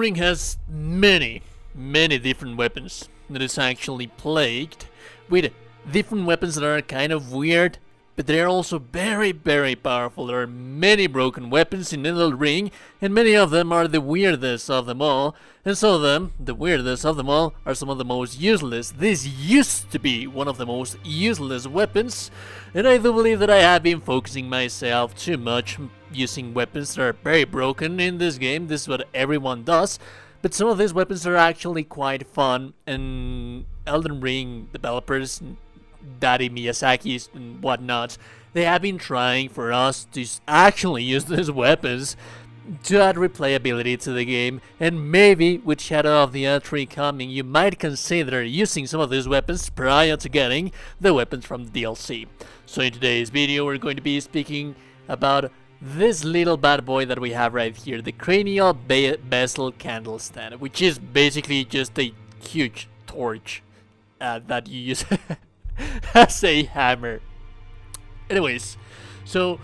Ring has many different weapons that is actually plagued with different weapons that are kind of weird, but they're also very powerful. There are many broken weapons in Elden Ring, and many of them are the weirdest of them all, and some of them, the weirdest of them all, are some of the most useless. This used to be one of the most useless weapons, and I do believe that I have been focusing myself too much using weapons that are very broken in this game. This is what everyone does, but some of these weapons are actually quite fun, and Elden Ring developers, Daddy Miyazaki and whatnot, they have been trying for us to actually use these weapons to add replayability to the game, and maybe with Shadow of the Erdtree coming, you might consider using some of these weapons prior to getting the weapons from the DLC. So in today's video we're going to be speaking about this little bad boy that we have right here, the Cranial Bezel Candle Stand, which is basically just a huge torch that you use as a hammer. Anyways, so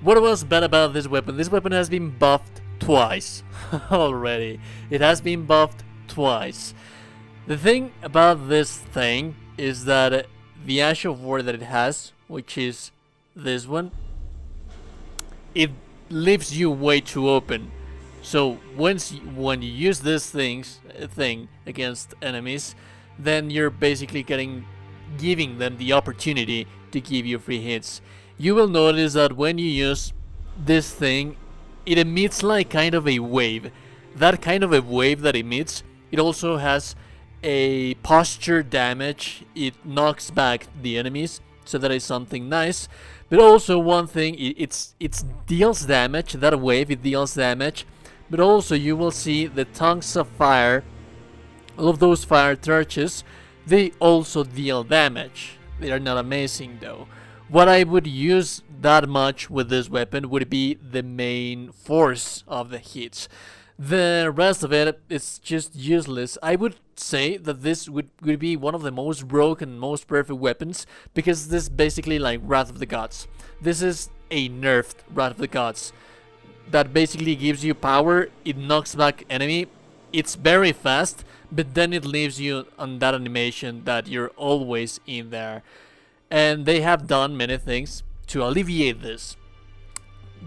what was bad about this weapon? This weapon has been buffed twice already. It has been buffed twice. The thing about this thing is that the Ash of War that it has, which is this one, it leaves you way too open. So when you use this thing against enemies, then you're basically giving them the opportunity to give you free hits. You will notice that when you use this thing, it emits like kind of a wave. That kind of a wave that emits, it also has a posture damage. It knocks back the enemies, so that is something nice. But also one thing, it deals damage. That wave, it deals damage. But also you will see the tongues of fire, all of those fire torches, they also deal damage. They are not amazing though. What I would use that much with this weapon would be the main force of the hits. The rest of it is just useless. I would say that this would be one of the most broken, most perfect weapons, because this is basically like Wrath of the Gods. This is a nerfed Wrath of the Gods that basically gives you power. It knocks back enemy. It's very fast, but then it leaves you on that animation that you're always in there. And they have done many things to alleviate this.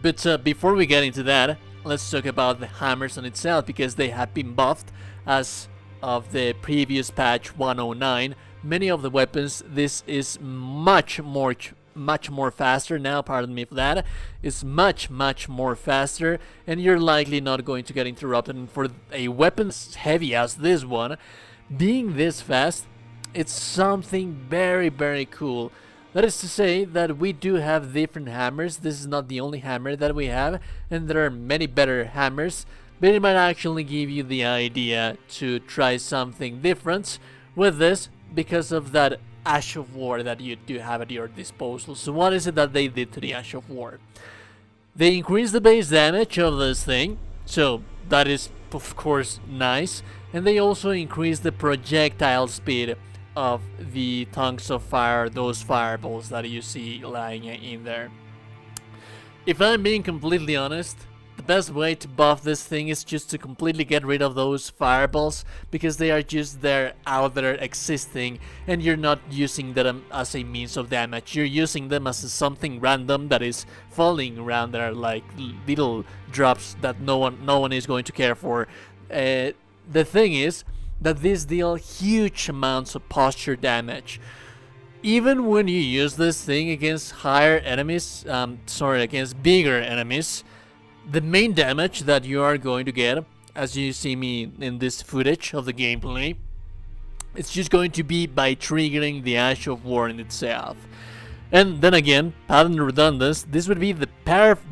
But before we get into that, let's talk about the hammers on itself, because they have been buffed as of the previous patch 109. Many of the weapons, this is much more faster now, pardon me for that. It's much more faster, and you're likely not going to get interrupted. And for a weapon as heavy as this one, being this fast, it's something very cool. That is to say that we do have different hammers. This is not the only hammer that we have, and there are many better hammers, but it might actually give you the idea to try something different with this because of that Ash of War that you do have at your disposal. So what is it that they did to the Ash of War? They increased the base damage of this thing, so that is of course nice, and they also increased the projectile speed of the tongues of fire, those fireballs that you see lying in there. If I'm being completely honest, the best way to buff this thing is just to completely get rid of those fireballs, because they are just there, out there existing, and you're not using them as a means of damage. You're using them as something random that is falling around there like little drops that no one is going to care for. The thing is that these deal huge amounts of posture damage. Even when you use this thing against higher enemies, against bigger enemies, the main damage that you are going to get, as you see me in this footage of the gameplay, it's just going to be by triggering the Ash of War in itself. And then again, pardon the redundancy, this would be the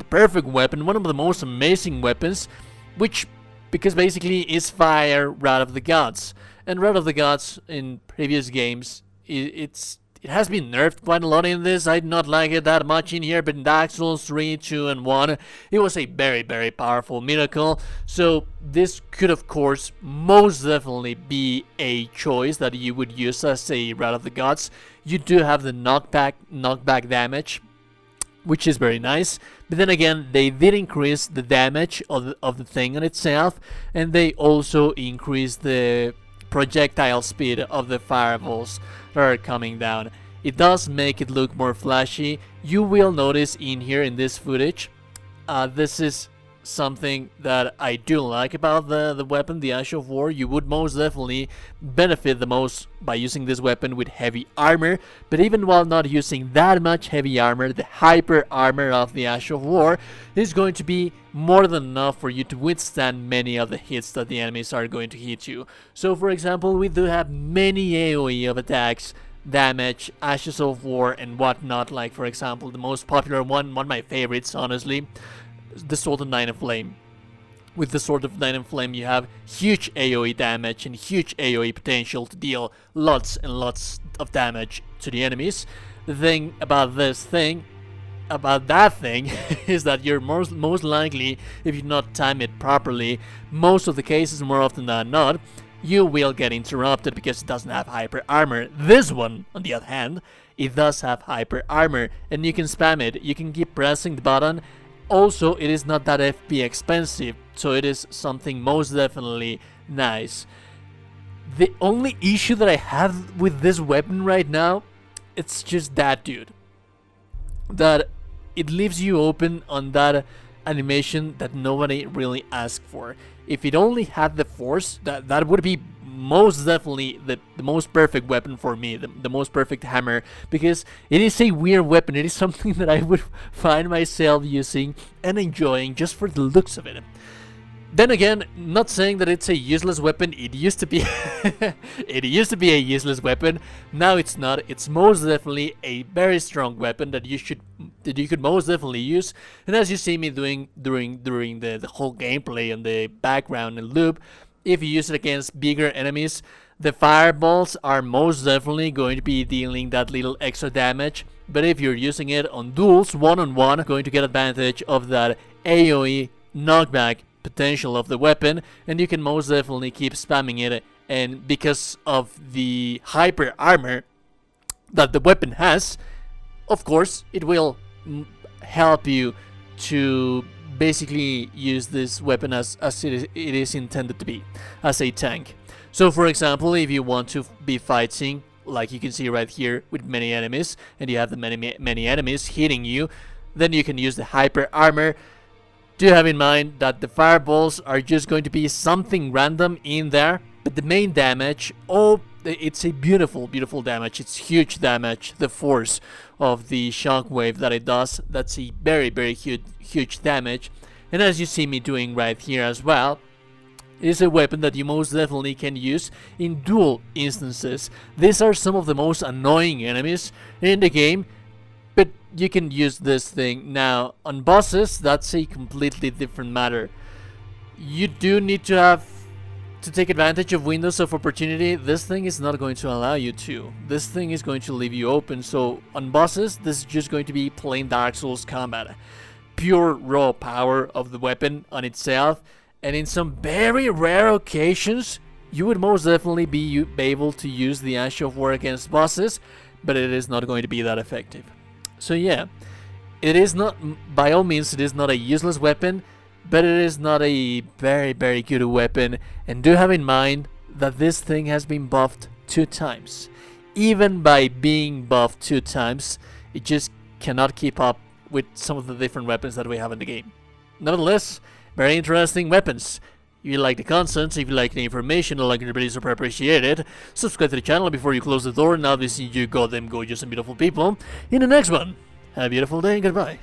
perfect weapon, one of the most amazing weapons, which, because basically is fire Wrath of the Gods. And Wrath of the Gods in previous games, it has been nerfed quite a lot in this. I did not like it that much in here, but in Dark Souls 3, 2, and 1, it was a very powerful miracle. So this could of course most definitely be a choice that you would use as a Wrath of the Gods. You do have the knockback damage, which is very nice. But then again, they did increase the damage of the thing on itself, and they also increased the projectile speed of the fireballs that are coming down. It does make it look more flashy. You will notice in here in this footage, this is something that I do like about the weapon, the Ash of War. You would most definitely benefit the most by using this weapon with heavy armor, but even while not using that much heavy armor, the hyper armor of the Ash of War is going to be more than enough for you to withstand many of the hits that the enemies are going to hit you. So for example, we do have many AoE of attacks, damage, Ashes of War, and whatnot. Like for example, the most popular one of my favorites, honestly, the Sword of Nine and Flame. With the Sword of Nine and Flame, you have huge AoE damage and huge AoE potential to deal lots and lots of damage to the enemies. The thing about this thing, about that thing, is that you're most likely, if you not time it properly, most of the cases, more often than not, you will get interrupted because it doesn't have hyper armor. This one, on the other hand, it does have hyper armor, and you can spam it. You can keep pressing the button. Also, it is not that FP expensive, so it is something most definitely nice. The only issue that I have with this weapon right now, it's just that, dude, that it leaves you open on that animation that nobody really asked for. If it only had the force, that would be most definitely the most perfect weapon for me, the most perfect hammer, because it is a weird weapon. It is something that I would find myself using and enjoying just for the looks of it. Then again, not saying that it's a useless weapon. It used to be it used to be a useless weapon. Now it's not. It's most definitely a very strong weapon that you could most definitely use. And as you see me doing during the whole gameplay and the background and loop, if you use it against bigger enemies, the fireballs are most definitely going to be dealing that little extra damage. But if you're using it on duels, one-on-one, going to get advantage of that AoE knockback potential of the weapon, and you can most definitely keep spamming it. And because of the hyper armor that the weapon has, of course, it will help you to basically use this weapon as it is intended to be, as a tank. So for example, if you want to be fighting, like you can see right here, with many enemies, and you have the many enemies hitting you, then you can use the hyper armor. Do have in mind that the fireballs are just going to be something random in there, but the main damage, it's a beautiful damage. It's huge damage. The force of the shockwave that it does, that's a very huge damage. And as you see me doing right here as well, it is a weapon that you most definitely can use in duel instances. These are some of the most annoying enemies in the game, but you can use this thing. Now on bosses, that's a completely different matter. You do need to take advantage of windows of opportunity. This thing is not going to allow you to. This thing is going to leave you open. So on bosses, this is just going to be plain Dark Souls combat. Pure raw power of the weapon on itself. And in some very rare occasions, you would most definitely be able to use the Ash of War against bosses, but it is not going to be that effective. So yeah, it is not, by all means, it is not a useless weapon, but it is not a very good weapon. And do have in mind that this thing has been buffed 2 times. Even by being buffed 2 times, it just cannot keep up with some of the different weapons that we have in the game. Nevertheless, very interesting weapons. If you like the content, if you like the information, I like everybody super appreciate it. Subscribe to the channel before you close the door, and obviously you goddamn gorgeous and beautiful people. In the next one, have a beautiful day and goodbye.